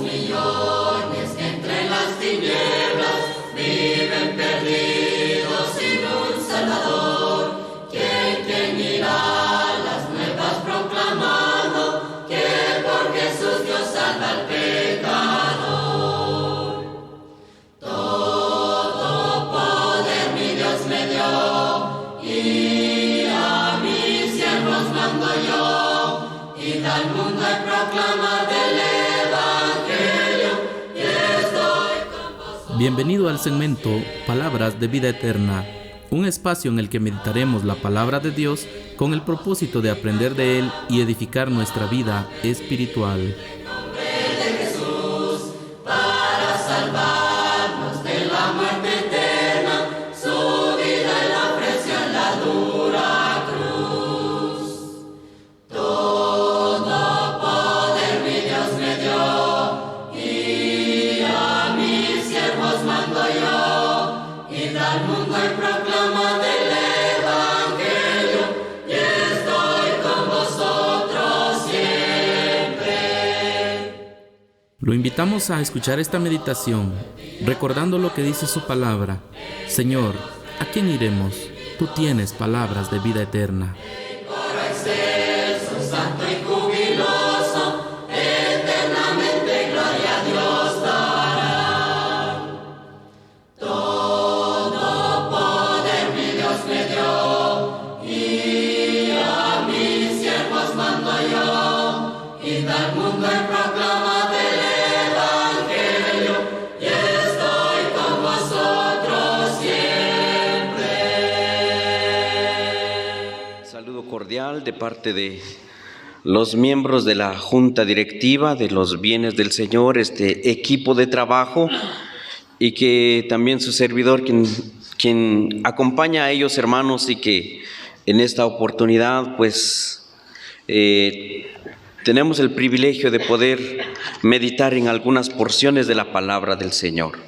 millones que entre las tinieblas viven perdidos sin un Salvador. ¿Quién irá a las nuevas proclamando que por Jesús Dios salva al pecador? Todo poder mi Dios me dio y a mis siervos mando yo, id al mundo y proclamad el Evangelio, y estoy con vosotros. Bienvenido al segmento Palabras de Vida Eterna, un espacio en el que meditaremos la palabra de Dios con el propósito de aprender de Él y edificar nuestra vida espiritual. Para salvarnos de la muerte eterna, su vida Él ofreció en la dura cruz. Todo poder mi Dios me dio, y a mis siervos mando yo, id al mundo y proclamad el Evangelio, y estoy con vosotros siempre. Lo invitamos a escuchar esta meditación, recordando lo que dice su palabra. Señor, ¿a quién iremos? Tú tienes palabras de vida eterna. Coro excelso, santo y jubiloso, eternamente gloria a Dios dará. Todo poder mi Dios me dio, y a mis siervos mando yo, id al mundo y proclamad el Evangelio, y estoy con vosotros siempre. Saludo cordial de parte de los miembros de la Junta Directiva de los Bienes del Señor, este equipo de trabajo, y que también su servidor, quien acompaña a ellos, hermanos, y que en esta oportunidad, pues, tenemos el privilegio de poder meditar en algunas porciones de la palabra del Señor.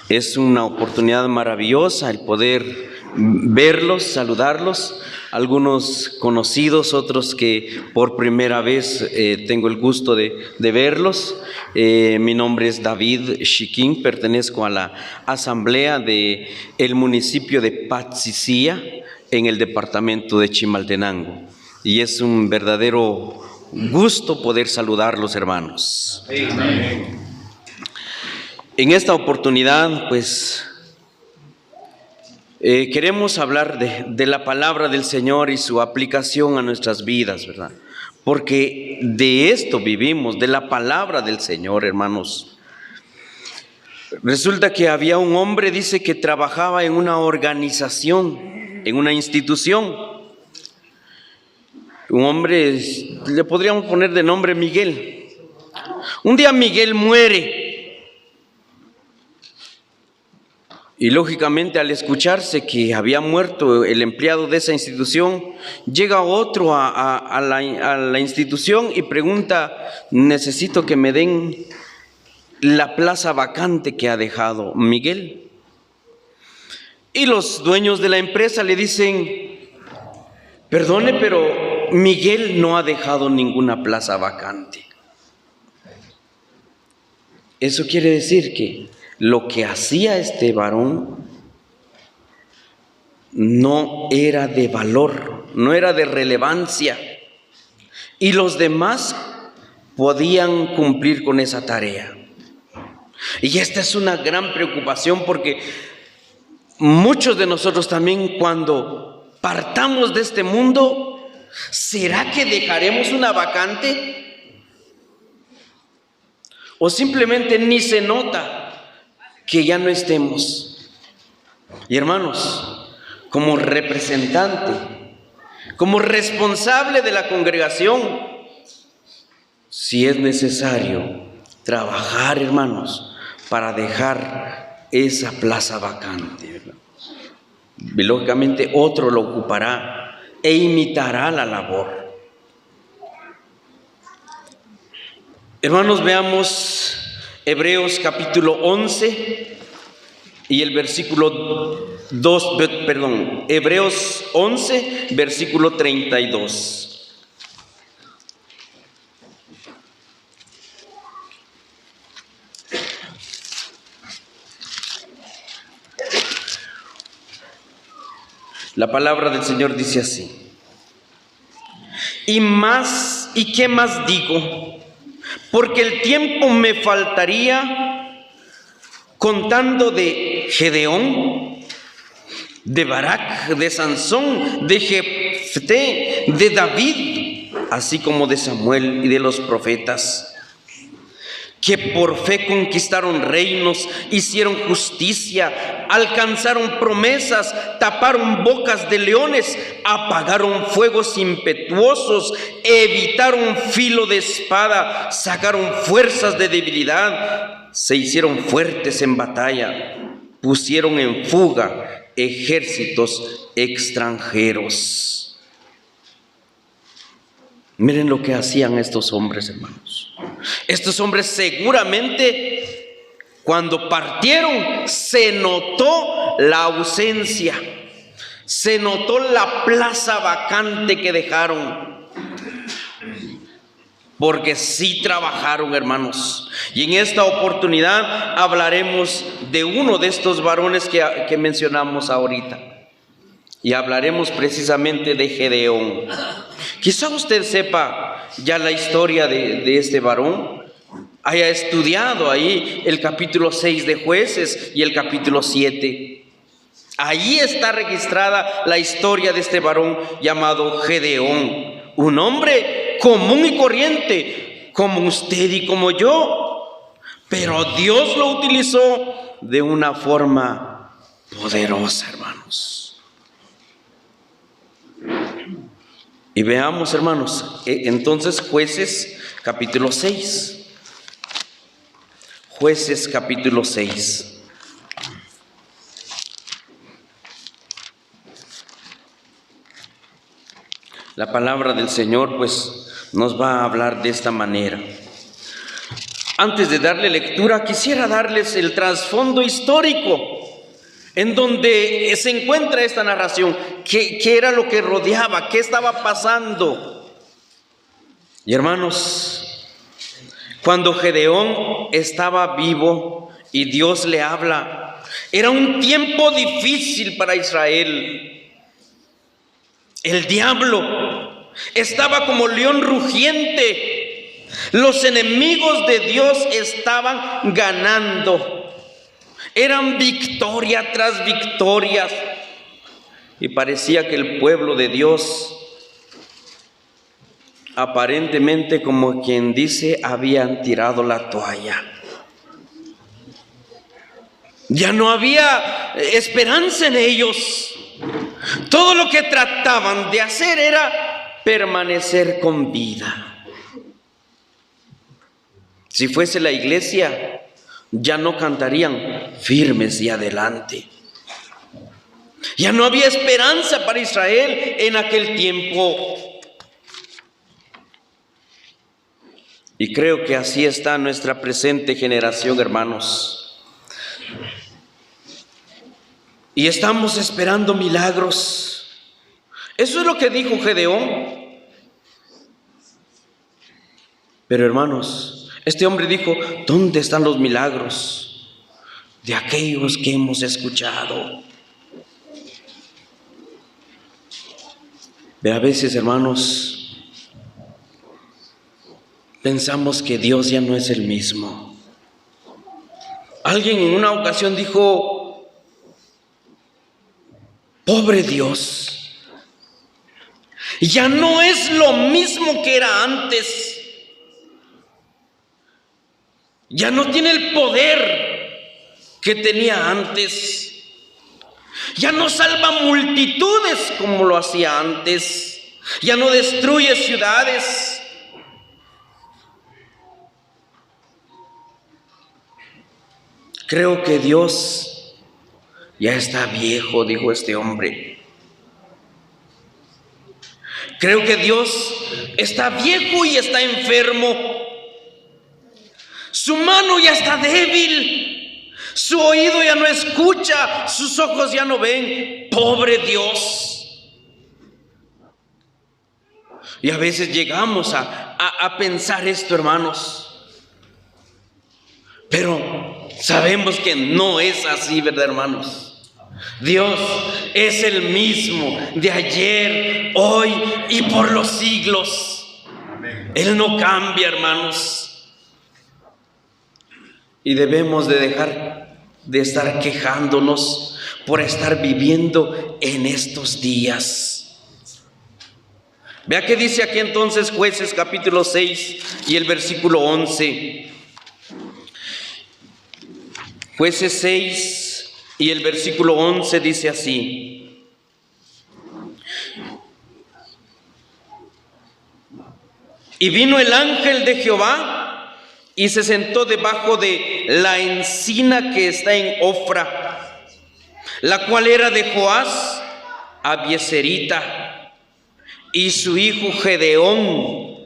Es una oportunidad maravillosa el poder verlos, saludarlos, algunos conocidos, otros que por primera vez tengo el gusto de verlos. Mi nombre es David Chiquín, pertenezco a la asamblea del municipio de Patsicía, en el departamento de Chimaltenango, y es un verdadero gusto poder saludarlos, hermanos. Amén. En esta oportunidad, pues, queremos hablar de la palabra del Señor y su aplicación a nuestras vidas, ¿verdad? Porque de esto vivimos, de la palabra del Señor, hermanos. Resulta que había un hombre, dice, que trabajaba en una organización, en una institución. Un hombre, le podríamos poner de nombre Miguel. Un día Miguel muere. Y lógicamente, al escucharse que había muerto el empleado de esa institución, llega otro a la institución y pregunta: necesito que me den la plaza vacante que ha dejado Miguel. Y los dueños de la empresa le dicen: perdone, pero Miguel no ha dejado ninguna plaza vacante. Eso quiere decir que lo que hacía este varón no era de valor, no era de relevancia, y los demás podían cumplir con esa tarea. Y esta es una gran preocupación, porque muchos de nosotros también, cuando partamos de este mundo, ¿será que dejaremos una vacante? ¿O simplemente ni se nota que ya no estemos? Y hermanos, como representante, como responsable de la congregación, si es necesario trabajar, hermanos, para dejar esa plaza vacante, ¿verdad? Y lógicamente otro lo ocupará e imitará la labor. Hermanos, veamos Hebreos capítulo 11 y el versículo 2, Hebreos 11, versículo 32. La palabra del Señor dice así: ¿y qué más digo? Porque el tiempo me faltaría contando de Gedeón, de Barak, de Sansón, de Jefté, de David, así como de Samuel y de los profetas, que por fe conquistaron reinos, hicieron justicia, alcanzaron promesas, taparon bocas de leones, apagaron fuegos impetuosos, evitaron filo de espada, sacaron fuerzas de debilidad, se hicieron fuertes en batalla, pusieron en fuga ejércitos extranjeros. Miren lo que hacían estos hombres, hermanos. Estos hombres seguramente cuando partieron se notó la ausencia, se notó la plaza vacante que dejaron, porque sí trabajaron, hermanos. Y en esta oportunidad hablaremos de uno de estos varones que mencionamos ahorita. Y hablaremos precisamente de Gedeón. Quizá usted sepa ya la historia de este varón, haya estudiado ahí el capítulo 6 de Jueces y el capítulo 7. Ahí está registrada la historia de este varón llamado Gedeón, un hombre común y corriente, como usted y como yo, pero Dios lo utilizó de una forma poderosa, hermanos. Y veamos, hermanos, entonces Jueces capítulo 6. Jueces capítulo 6. La palabra del Señor pues nos va a hablar de esta manera. Antes de darle lectura, quisiera darles el trasfondo histórico en donde se encuentra esta narración. ¿Qué era lo que rodeaba? ¿Qué estaba pasando? Y hermanos, cuando Gedeón estaba vivo y Dios le habla, era un tiempo difícil para Israel. El diablo estaba como león rugiente. Los enemigos de Dios estaban ganando. Eran victoria tras victoria. Y parecía que el pueblo de Dios, aparentemente como quien dice, habían tirado la toalla. Ya no había esperanza en ellos. Todo lo que trataban de hacer era permanecer con vida. Si fuese la iglesia, ya no cantarían firmes y adelante. Ya no había esperanza para Israel en aquel tiempo. Y creo que así está nuestra presente generación, hermanos. Y estamos esperando milagros. Eso es lo que dijo Gedeón. Pero hermanos, este hombre dijo: ¿dónde están los milagros de aquellos que hemos escuchado? Pero a veces, hermanos, pensamos que Dios ya no es el mismo. Alguien en una ocasión dijo: pobre Dios, ya no es lo mismo que era antes. Ya no tiene el poder que tenía antes. Ya no salva multitudes como lo hacía antes. Ya no destruye ciudades. Creo que Dios ya está viejo, dijo este hombre. Creo que Dios está viejo y está enfermo. Su mano ya está débil, su oído ya no escucha, sus ojos ya no ven. Pobre Dios. Y a veces llegamos a pensar esto, hermanos. Pero sabemos que no es así, ¿verdad, hermanos? Dios es el mismo de ayer, hoy y por los siglos. Él no cambia, hermanos. Y debemos de dejar de estar quejándonos por estar viviendo en estos días. Vea qué dice aquí entonces Jueces capítulo 6 y el versículo 11. Jueces 6 y el versículo 11 dice así: y vino el ángel de Jehová y se sentó debajo de la encina que está en Ofra, la cual era de Joás Abieserita, y su hijo Gedeón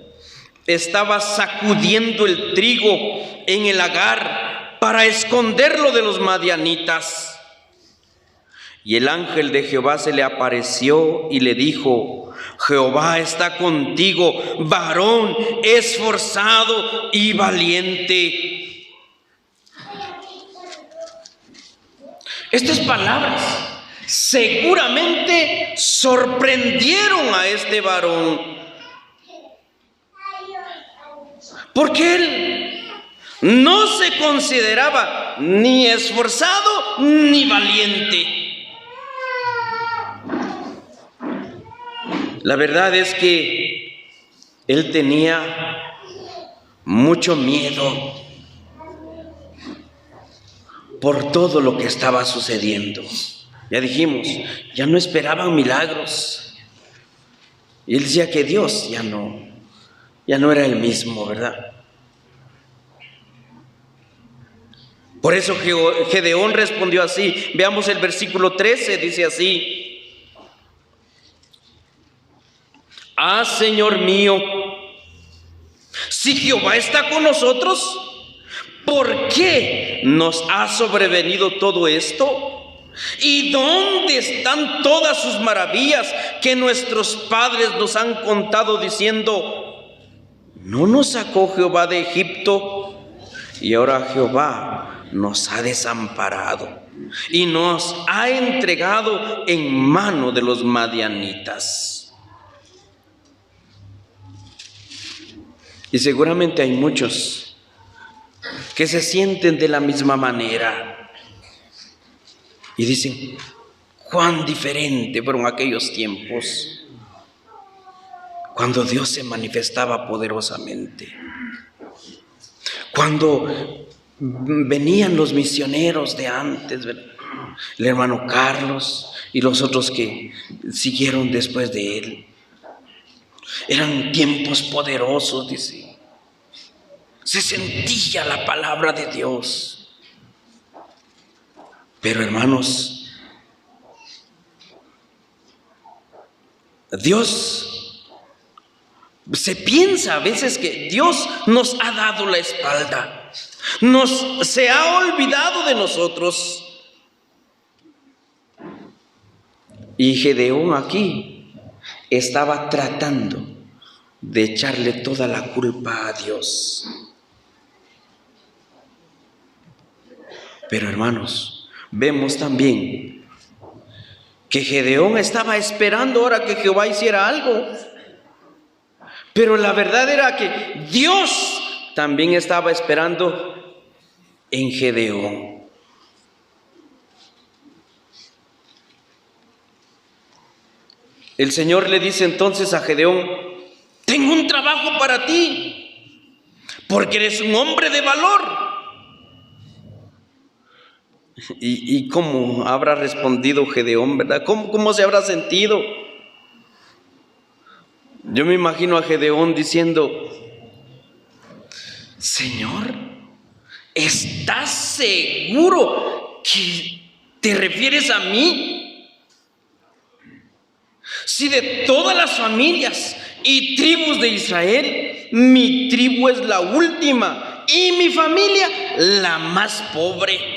estaba sacudiendo el trigo en el lagar para esconderlo de los madianitas. Y el ángel de Jehová se le apareció y le dijo: Jehová está contigo, varón esforzado y valiente. Estas palabras seguramente sorprendieron a este varón, porque él no se consideraba ni esforzado ni valiente. La verdad es que él tenía mucho miedo por todo lo que estaba sucediendo. Ya dijimos, ya no esperaban milagros. Y él decía que Dios ya no era el mismo, ¿verdad? Por eso Gedeón respondió así. Veamos el versículo 13, dice así: Ah, Señor mío, si Jehová está con nosotros, ¿por qué nos ha sobrevenido todo esto? ¿Y dónde están todas sus maravillas que nuestros padres nos han contado diciendo: ¿no nos sacó Jehová de Egipto? Y ahora Jehová nos ha desamparado y nos ha entregado en mano de los madianitas. Y seguramente hay muchos que se sienten de la misma manera y dicen: cuán diferente fueron aquellos tiempos cuando Dios se manifestaba poderosamente, cuando venían los misioneros de antes, ¿verdad? El hermano Carlos y los otros que siguieron después de él. Eran tiempos poderosos, dice. Se sentía la palabra de Dios. Pero hermanos, Dios, se piensa a veces que Dios nos ha dado la espalda, se ha olvidado de nosotros. Y Gedeón aquí estaba tratando de echarle toda la culpa a Dios. Pero hermanos, vemos también que Gedeón estaba esperando ahora que Jehová hiciera algo. Pero la verdad era que Dios también estaba esperando en Gedeón. El Señor le dice entonces a Gedeón: tengo un trabajo para ti, porque eres un hombre de valor. ¿Y cómo habrá respondido Gedeón, verdad? ¿Cómo se habrá sentido? Yo me imagino a Gedeón diciendo: Señor, ¿estás seguro que te refieres a mí? Si de todas las familias y tribus de Israel, mi tribu es la última y mi familia la más pobre.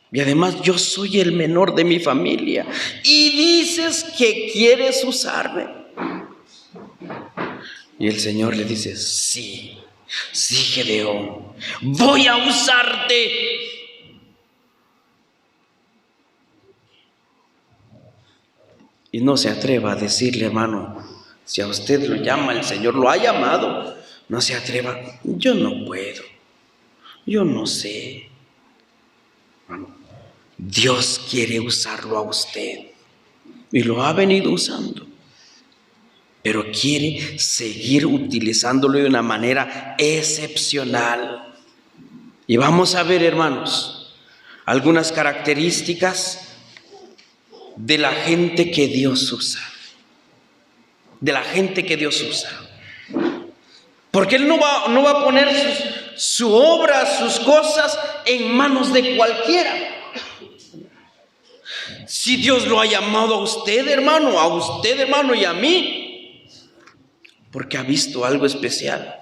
Y además yo soy el menor de mi familia. Y dices que quieres usarme. Y el Señor le dice: sí, Gedeón, voy a usarte. Y no se atreva a decirle, hermano, si a usted lo llama, el Señor lo ha llamado, no se atreva, yo no puedo, yo no sé. Hermano, Dios quiere usarlo a usted y lo ha venido usando, pero quiere seguir utilizándolo de una manera excepcional. Y vamos a ver, hermanos, algunas características de la gente que Dios usa. De la gente que Dios usa. Porque Él no va a poner su obra, sus cosas en manos de cualquiera. Si Dios lo ha llamado a usted, hermano, y a mí, porque ha visto algo especial,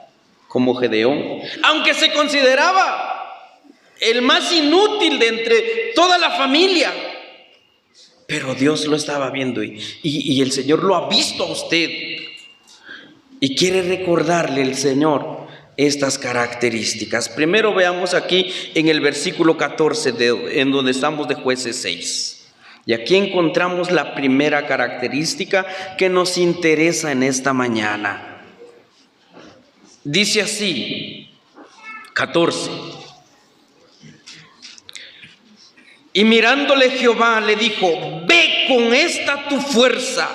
como Gedeón, aunque se consideraba el más inútil de entre toda la familia, pero Dios lo estaba viendo y el Señor lo ha visto a usted y quiere recordarle el Señor estas características. Primero veamos aquí en el versículo 14, en donde estamos de Jueces 6. Y aquí encontramos la primera característica que nos interesa en esta mañana. Dice así, 14. Y mirándole Jehová le dijo: ve con esta tu fuerza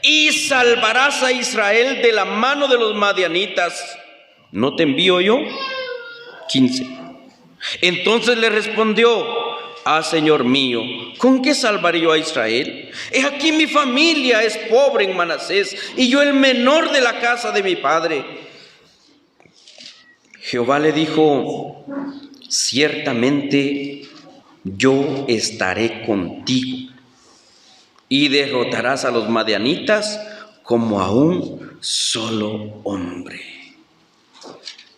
y salvarás a Israel de la mano de los madianitas. ¿No te envío yo? 15. Entonces le respondió: ah, Señor mío, ¿con qué salvaré yo a Israel? He aquí mi familia es pobre en Manasés y yo el menor de la casa de mi padre. Jehová le dijo: ciertamente yo estaré contigo y derrotarás a los madianitas como a un solo hombre.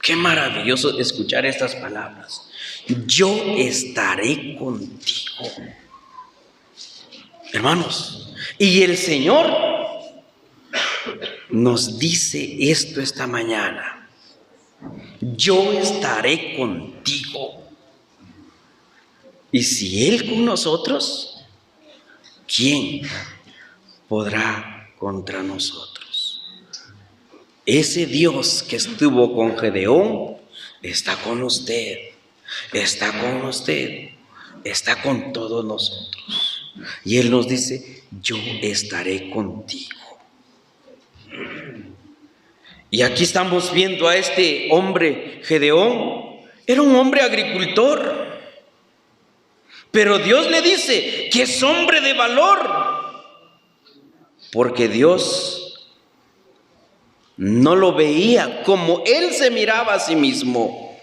Qué maravilloso escuchar estas palabras. Yo estaré contigo. Hermanos, y el Señor nos dice esto esta mañana: yo estaré contigo. Y si Él con nosotros, ¿quién podrá contra nosotros? Ese Dios que estuvo con Gedeón está con usted, está con usted, está con todos nosotros. Y Él nos dice: yo estaré contigo. Y aquí estamos viendo a este hombre, Gedeón. Era un hombre agricultor, pero Dios le dice que es hombre de valor, porque Dios no lo veía como él se miraba a sí mismo.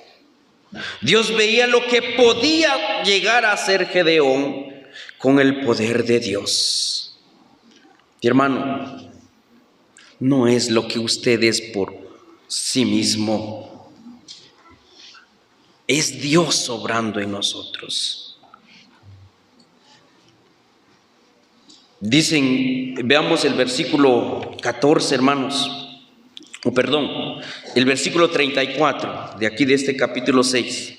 Dios veía lo que podía llegar a ser Gedeón con el poder de Dios. Y hermano, no es lo que usted es por sí mismo, es Dios obrando en nosotros. Dicen, veamos el versículo 14, hermanos, el versículo 34 de aquí de este capítulo 6.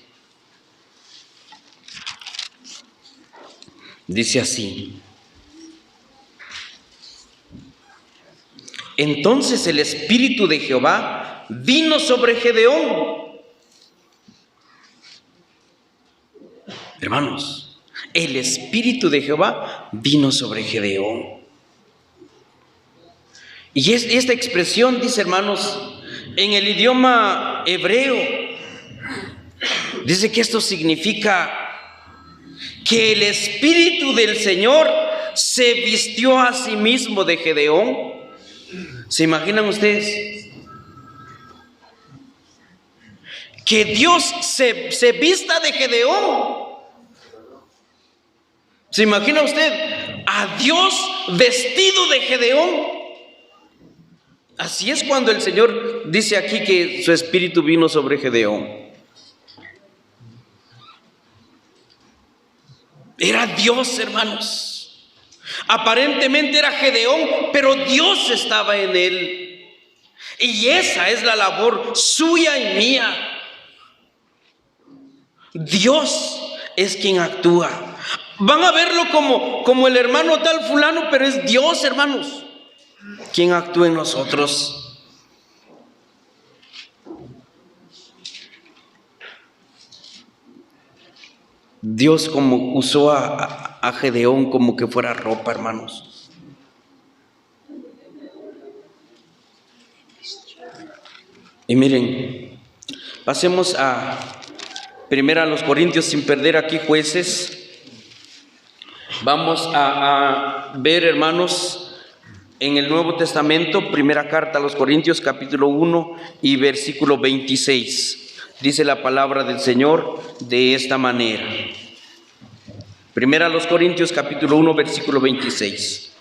Dice así: entonces el Espíritu de Jehová vino sobre Gedeón. Hermanos, el Espíritu de Jehová vino sobre Gedeón. Y esta expresión, dice, hermanos, en el idioma hebreo, dice que esto significa que el Espíritu del Señor se vistió a sí mismo de Gedeón. ¿Se imaginan ustedes? Que Dios se vista de Gedeón. ¿Se imagina usted a Dios vestido de Gedeón? Así es cuando el Señor dice aquí que su espíritu vino sobre Gedeón. Era Dios, hermanos. Aparentemente era Gedeón, pero Dios estaba en él. Y esa es la labor suya y mía. Dios es quien actúa. Van a verlo como el hermano tal fulano, pero es Dios, hermanos, quien actúa en nosotros. Dios como usó a Gedeón como que fuera ropa, hermanos. Y miren, pasemos primero a los Corintios sin perder aquí Jueces. Vamos a ver, hermanos, en el Nuevo Testamento, primera carta a los Corintios, capítulo 1 y versículo 26. Dice la palabra del Señor de esta manera. Primera a los Corintios, capítulo 1, versículo 26.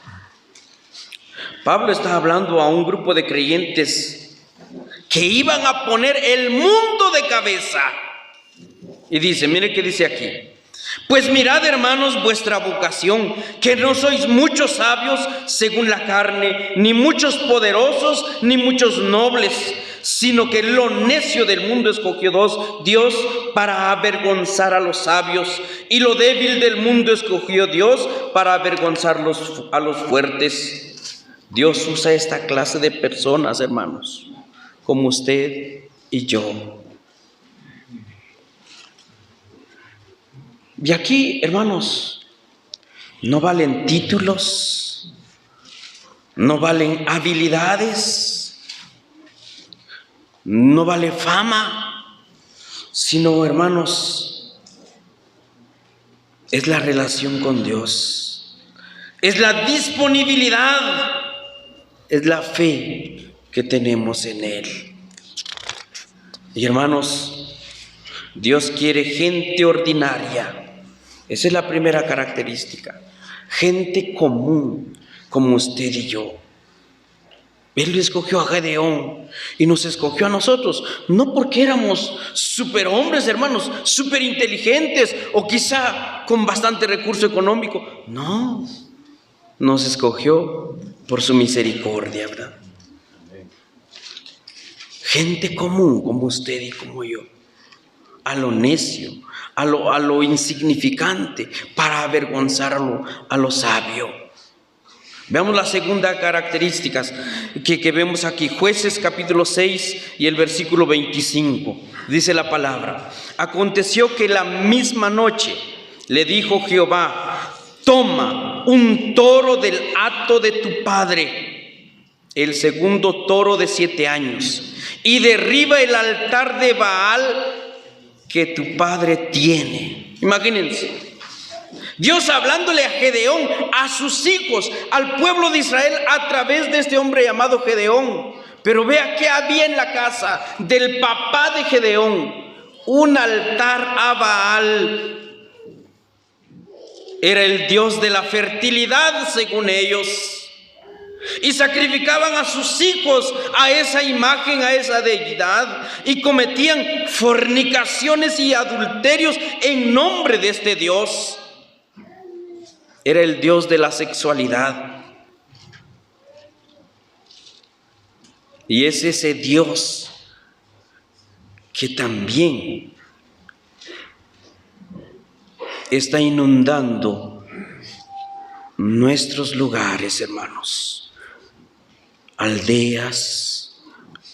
Pablo está hablando a un grupo de creyentes que iban a poner el mundo de cabeza. Y dice, mire qué dice aquí. Pues mirad, hermanos, vuestra vocación, que no sois muchos sabios según la carne, ni muchos poderosos, ni muchos nobles, sino que lo necio del mundo escogió Dios para avergonzar a los sabios, y lo débil del mundo escogió Dios para avergonzar a los fuertes. Dios usa esta clase de personas, hermanos, como usted y yo. Y aquí, hermanos, no valen títulos, no valen habilidades, no vale fama, sino, hermanos, es la relación con Dios, es la disponibilidad, es la fe que tenemos en Él. Y hermanos, Dios quiere gente ordinaria. Esa es la primera característica. Gente común, como usted y yo. Él escogió a Gedeón y nos escogió a nosotros, no porque éramos superhombres, hermanos, súper inteligentes o quizá con bastante recurso económico. No, nos escogió por su misericordia, ¿verdad? Gente común como usted y como yo. A lo necio, a lo insignificante, para avergonzarlo a lo sabio. Veamos la segunda característica que vemos aquí. Jueces capítulo 6 y el versículo 25. Dice la palabra: aconteció que la misma noche le dijo Jehová: toma un toro del hato de tu padre, el segundo toro de 7 años, y derriba el altar de Baal que tu padre tiene. Imagínense, Dios hablándole a Gedeón, a sus hijos, al pueblo de Israel a través de este hombre llamado Gedeón. Pero vea que había en la casa del papá de Gedeón un altar a Baal. Era el dios de la fertilidad según ellos. Y sacrificaban a sus hijos a esa imagen, a esa deidad, y cometían fornicaciones y adulterios en nombre de este Dios. Era el Dios de la sexualidad. Y es ese Dios que también está inundando nuestros lugares, hermanos. Aldeas,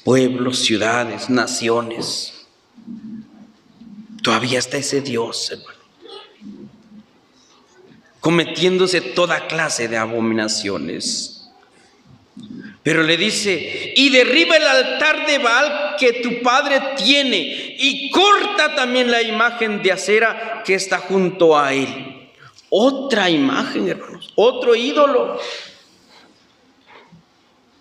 pueblos, ciudades, naciones. Todavía está ese Dios, hermano, cometiéndose toda clase de abominaciones. Pero le dice: y derriba el altar de Baal que tu padre tiene, y corta también la imagen de acera que está junto a él. Otra imagen, hermanos, otro ídolo.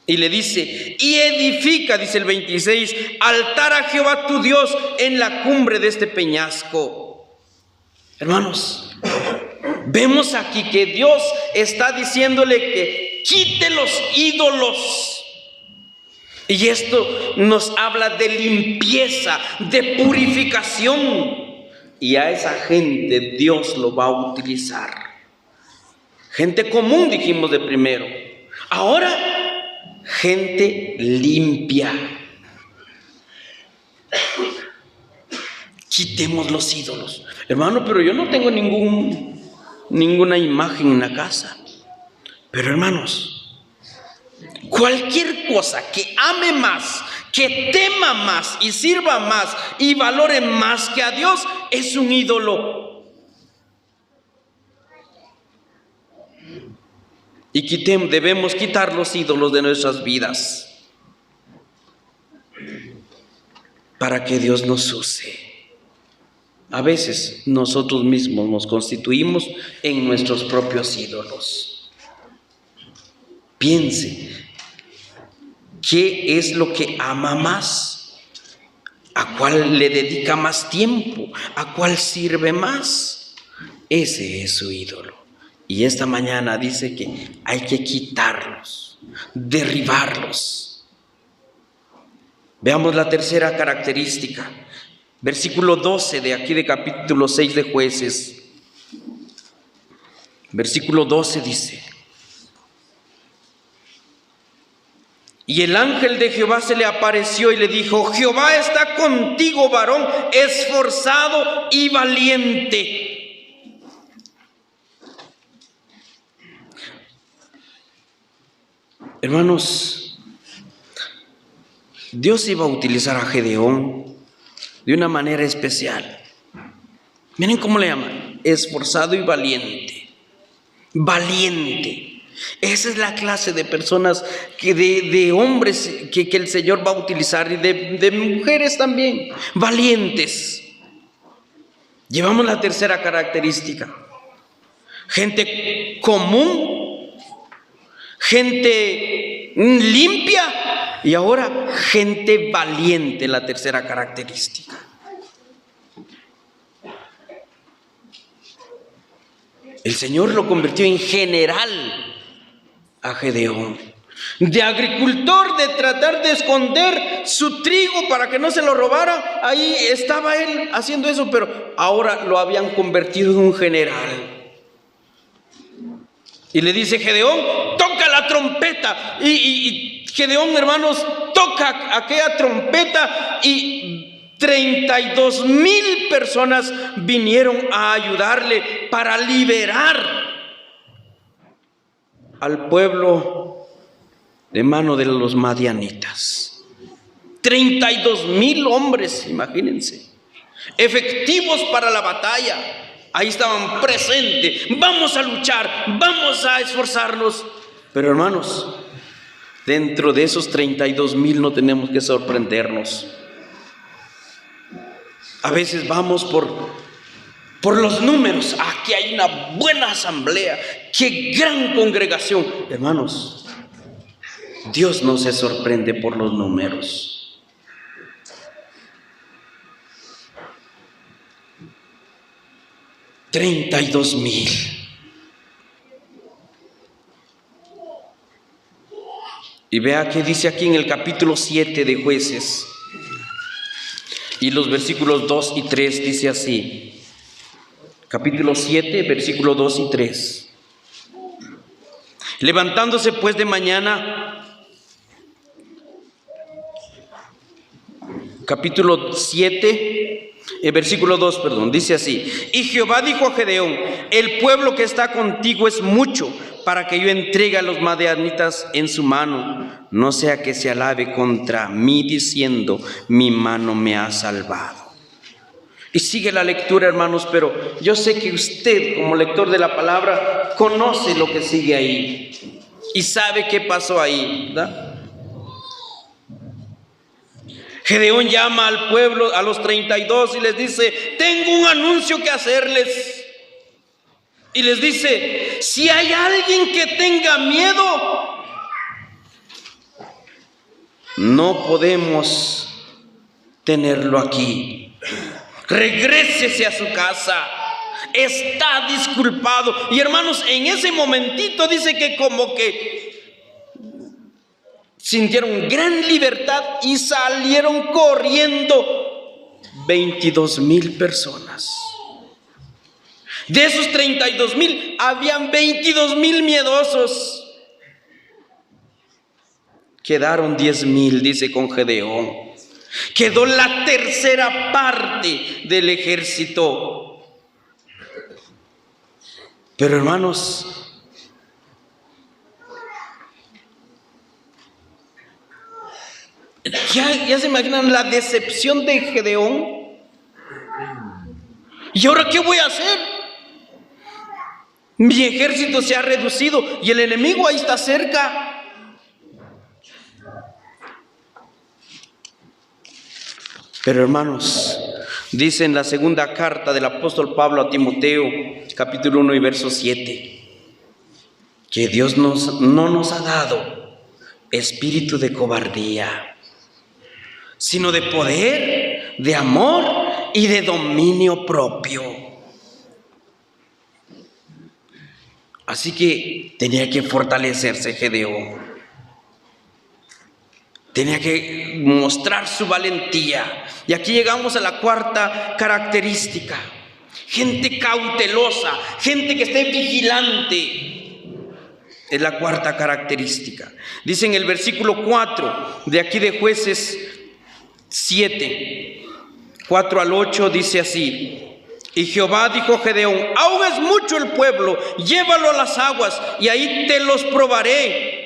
Y le dice: y edifica, dice el 26, altar a Jehová tu Dios en la cumbre de este peñasco. Hermanos, vemos aquí que Dios está diciéndole que quite los ídolos. Y esto nos habla de limpieza, de purificación. Y a esa gente Dios lo va a utilizar. Gente común, dijimos de primero. Ahora, gente limpia. Quitemos los ídolos. Hermano, pero yo no tengo ninguna imagen en la casa. Pero hermanos, cualquier cosa que ame más, que tema más y sirva más y valore más que a Dios es un ídolo. Y debemos quitar los ídolos de nuestras vidas para que Dios nos use. A veces nosotros mismos nos constituimos en nuestros propios ídolos. Piense, ¿qué es lo que ama más? ¿A cuál le dedica más tiempo? ¿A cuál sirve más? Ese es su ídolo. Y esta mañana dice que hay que quitarlos, derribarlos. Veamos la tercera característica. Versículo 12 de aquí de capítulo 6 de Jueces. Versículo 12 dice: y el ángel de Jehová se le apareció y le dijo: Jehová está contigo, varón esforzado y valiente. Hermanos, Dios iba a utilizar a Gedeón de una manera especial. Miren cómo le llaman: esforzado y valiente. Valiente. Esa es la clase de personas de hombres que el Señor va a utilizar, y de mujeres también, valientes. Llevamos la tercera característica: gente común, gente limpia, y ahora gente valiente, la tercera característica. El Señor lo convirtió en general a Gedeón. De agricultor, de tratar de esconder su trigo para que no se lo robara, ahí estaba él haciendo eso, pero ahora lo habían convertido en un general. Y le dice Gedeón: toca la trompeta. Y Gedeón, hermanos, toca aquella trompeta, y 32,000 personas vinieron a ayudarle para liberar al pueblo de mano de los madianitas. 32,000 hombres, imagínense, efectivos para la batalla. Ahí estaban presentes. Vamos a luchar, vamos a esforzarnos. Pero hermanos, dentro de esos 32,000 no tenemos que sorprendernos. A veces vamos por los números. Aquí hay una buena asamblea, qué gran congregación. Hermanos, Dios no se sorprende por los números. $32,000. Y vea que dice aquí en el capítulo 7 de Jueces, y los versículos 2 y 3, dice así. Capítulo 7, versículos 2 y 3. Levantándose pues de mañana, capítulo 7, versículo 2, perdón, dice así: y Jehová dijo a Gedeón: el pueblo que está contigo es mucho para que yo entregue a los madianitas en su mano, no sea que se alabe contra mí diciendo: mi mano me ha salvado. Y sigue la lectura, hermanos, pero yo sé que usted, como lector de la palabra, conoce lo que sigue ahí y sabe qué pasó ahí, ¿verdad? Gedeón llama al pueblo, a los 32, y les dice: tengo un anuncio que hacerles. Y les dice: si hay alguien que tenga miedo, no podemos tenerlo aquí. Regrésese a su casa, está disculpado. Y hermanos, en ese momentito dice que como que sintieron gran libertad y salieron corriendo 22,000 personas. De esos 32,000 habían 22,000 miedosos. Quedaron 10,000, dice, con Gedeón. Quedó la tercera parte del ejército. Pero hermanos, ¿ya se imaginan la decepción de Gedeón? ¿Y ahora qué voy a hacer? Mi ejército se ha reducido y el enemigo ahí está cerca. Pero hermanos, dice en la segunda carta del apóstol Pablo a Timoteo, capítulo 1 y verso 7, que Dios no nos ha dado espíritu de cobardía, sino de poder, de amor y de dominio propio. Así que tenía que fortalecerse Gedeón. Tenía que mostrar su valentía. Y aquí llegamos a la cuarta característica. Gente cautelosa, gente que esté vigilante. Es la cuarta característica. Dice en el versículo 4 de aquí de Jueces 7, 4 al 8, dice así: y Jehová dijo a Gedeón: aún es mucho el pueblo, llévalo a las aguas y ahí te los probaré.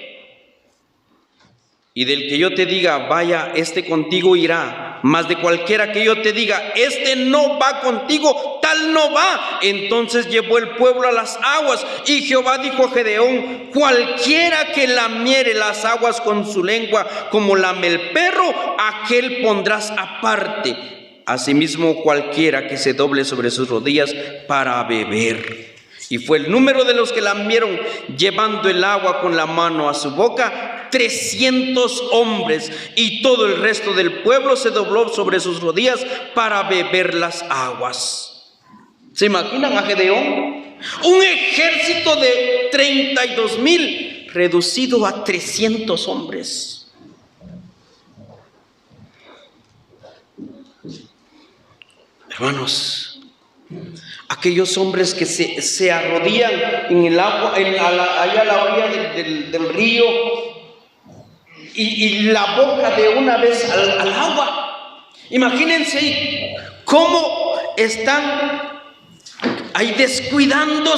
Y del que yo te diga, vaya, este contigo irá. Mas de cualquiera que yo te diga, este no va contigo, tal no va. Entonces llevó el pueblo a las aguas. Y Jehová dijo a Gedeón: cualquiera que lamiere las aguas con su lengua, como lame el perro, aquel pondrás aparte. Asimismo, cualquiera que se doble sobre sus rodillas para beber. Y fue el número de los que lamieron, llevando el agua con la mano a su boca, 300 hombres, y todo el resto del pueblo se dobló sobre sus rodillas para beber las aguas. ¿Se imaginan a Gedeón? Un ejército de 32,000 reducido a 300 hombres. Hermanos, aquellos hombres que se arrodillan en el agua, allá a la orilla del río, y la boca de una vez al agua. Imagínense cómo están ahí descuidando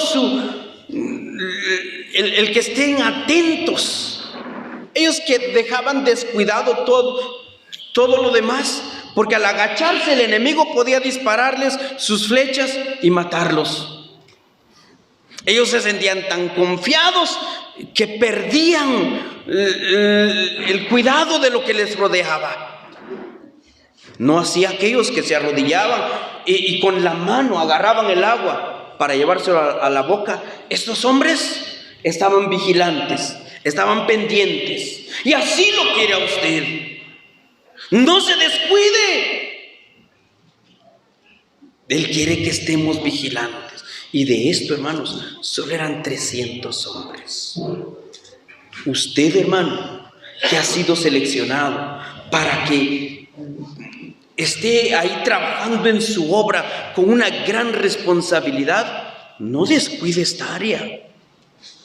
el que estén atentos. Ellos que dejaban descuidado todo lo demás, porque al agacharse el enemigo podía dispararles sus flechas y matarlos. Ellos se sentían tan confiados que perdían el cuidado de lo que les rodeaba. No hacía aquellos que se arrodillaban y con la mano agarraban el agua para llevárselo a la boca. Estos hombres estaban vigilantes, estaban pendientes. Y así lo quiere a usted. No se descuide. Él quiere que estemos vigilantes. Y de esto, hermanos, solo eran 300 hombres. Usted, hermano, que ha sido seleccionado para que esté ahí trabajando en su obra con una gran responsabilidad, no descuide esta área.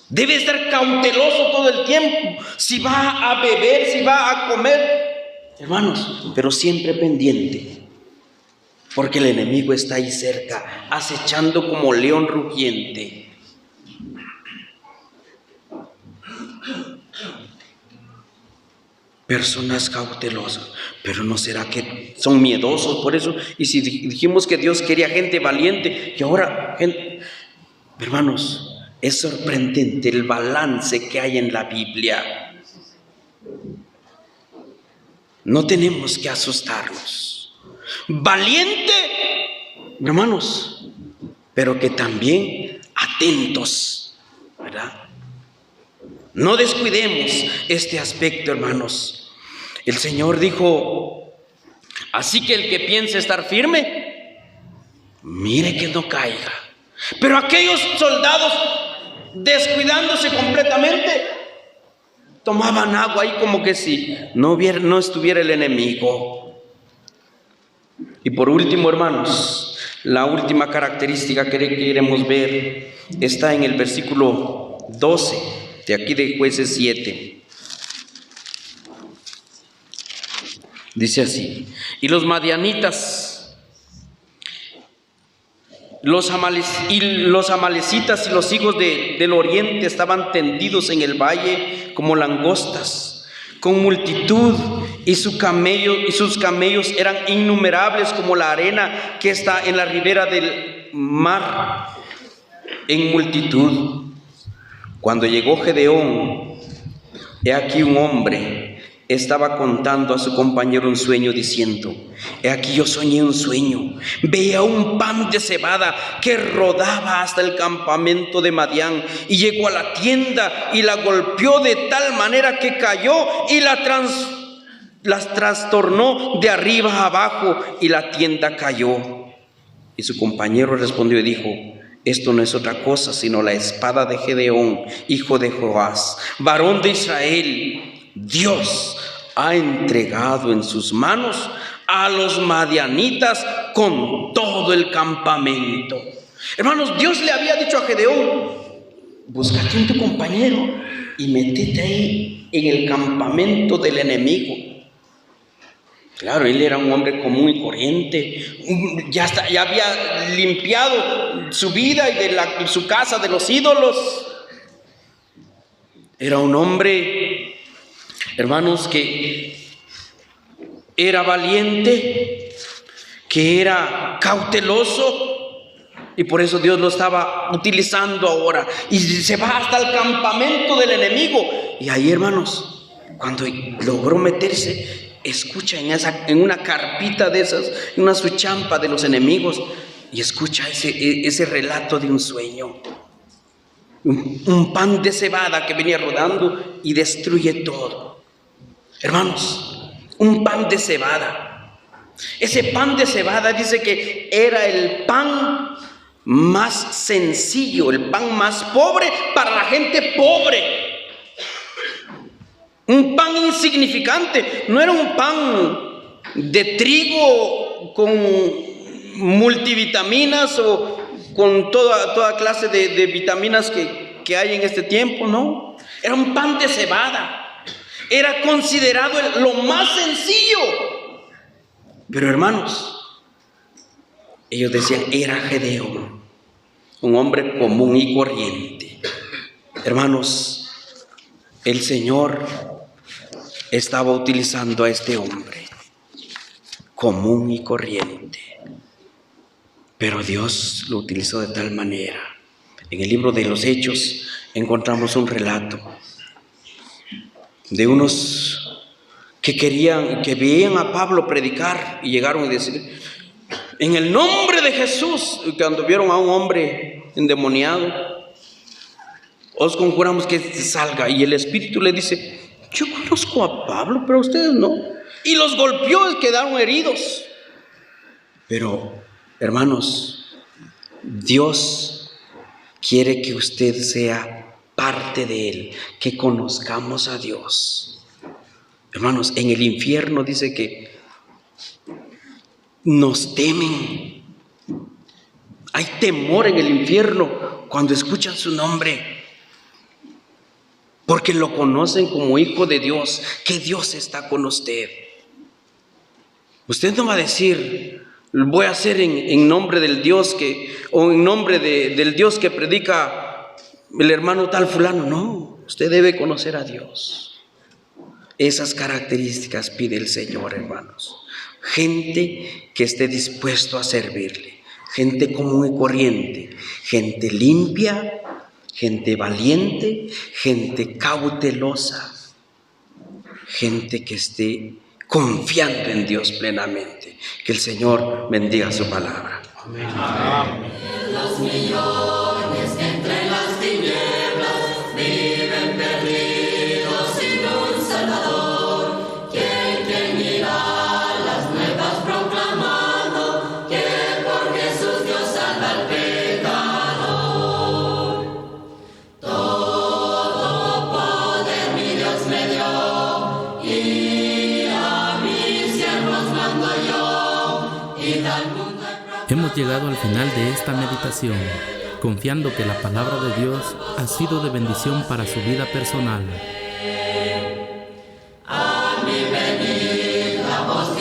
Debe estar cauteloso todo el tiempo. Si va a beber, si va a comer, hermanos, pero siempre pendiente, porque el enemigo está ahí cerca, acechando como león rugiente. Personas cautelosas, pero ¿no será que son miedosos por eso? Y si dijimos que Dios quería gente valiente, y ahora, hermanos, es sorprendente el balance que hay en la Biblia. No tenemos que asustarnos. Valiente, hermanos, pero que también atentos, ¿verdad? No descuidemos este aspecto, hermanos. El Señor dijo: así que el que piense estar firme, mire que no caiga. Pero aquellos soldados, descuidándose completamente, tomaban agua ahí como que si no estuviera el enemigo. Y por último, hermanos, la última característica que queremos ver está en el versículo 12 de aquí de Jueces 7. Dice así: y los madianitas, los amalecitas y los hijos del oriente estaban tendidos en el valle como langostas, con multitud, y sus camellos eran innumerables como la arena que está en la ribera del mar, en multitud. Cuando llegó Gedeón, he aquí un hombre estaba contando a su compañero un sueño, diciendo: he aquí yo soñé un sueño, veía un pan de cebada que rodaba hasta el campamento de Madián, y llegó a la tienda y la golpeó de tal manera que cayó y las trastornó de arriba a abajo, y la tienda cayó. Y su compañero respondió y dijo: esto no es otra cosa sino la espada de Gedeón, hijo de Joás, varón de Israel. Dios ha entregado en sus manos a los madianitas con todo el campamento. Hermanos, Dios le había dicho a Gedeón: búscate a tu compañero y métete ahí en el campamento del enemigo. Claro, él era un hombre común y corriente, ya había limpiado su vida y su casa de los ídolos. Era un hombre, hermanos, que era valiente, que era cauteloso, y por eso Dios lo estaba utilizando ahora. Y se va hasta el campamento del enemigo. Y ahí, hermanos, cuando logró meterse, escucha en una carpita de esas, en una suchampa de los enemigos, y escucha ese relato de un sueño. Un pan de cebada que venía rodando y destruye todo. Hermanos, un pan de cebada. Ese pan de cebada dice que era el pan más sencillo, el pan más pobre para la gente pobre. Un pan insignificante, no era un pan de trigo con multivitaminas o con toda clase de vitaminas que hay en este tiempo, no. Era un pan de cebada, era considerado lo más sencillo. Pero hermanos, ellos decían: era Gedeón, un hombre común y corriente. Hermanos, el Señor estaba utilizando a este hombre común y corriente, pero Dios lo utilizó de tal manera. En el libro de los Hechos encontramos un relato de unos que veían a Pablo predicar y llegaron a decir: en el nombre de Jesús, cuando vieron a un hombre endemoniado, os conjuramos que salga. Y el Espíritu le dice: yo conozco a Pablo, pero ustedes no. Y los golpeó y quedaron heridos. Pero, hermanos, Dios quiere que usted sea parte de Él, que conozcamos a Dios. Hermanos, en el infierno dice que nos temen. Hay temor en el infierno cuando escuchan su nombre, porque lo conocen como hijo de Dios, que Dios está con usted. Usted no va a decir: voy a hacer en nombre del Dios o en nombre del Dios que predica el hermano tal fulano. No, usted debe conocer a Dios. Esas características pide el Señor, hermanos. Gente que esté dispuesto a servirle, gente común y corriente, gente limpia, gente valiente, gente cautelosa, gente que esté confiando en Dios plenamente. Que el Señor bendiga su palabra. Amén. Los millones que entre las tinieblas viven perdidos sin un Salvador. ¿Quién irá las nuevas proclamando que por Jesús Dios salva al pecador? Todo poder mi Dios me dio, y a mis siervos mando yo, y al mundo. Hemos llegado al final de esta meditación, confiando que la palabra de Dios ha sido de bendición para su vida personal. A mi venida, voz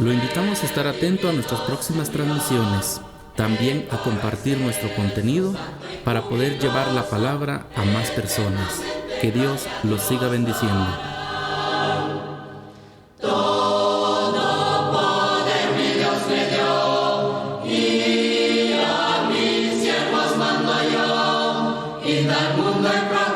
Lo invitamos a estar atento a nuestras próximas transmisiones, también a compartir nuestro contenido para poder llevar la palabra a más personas. Que Dios los siga bendiciendo. Y al mundo y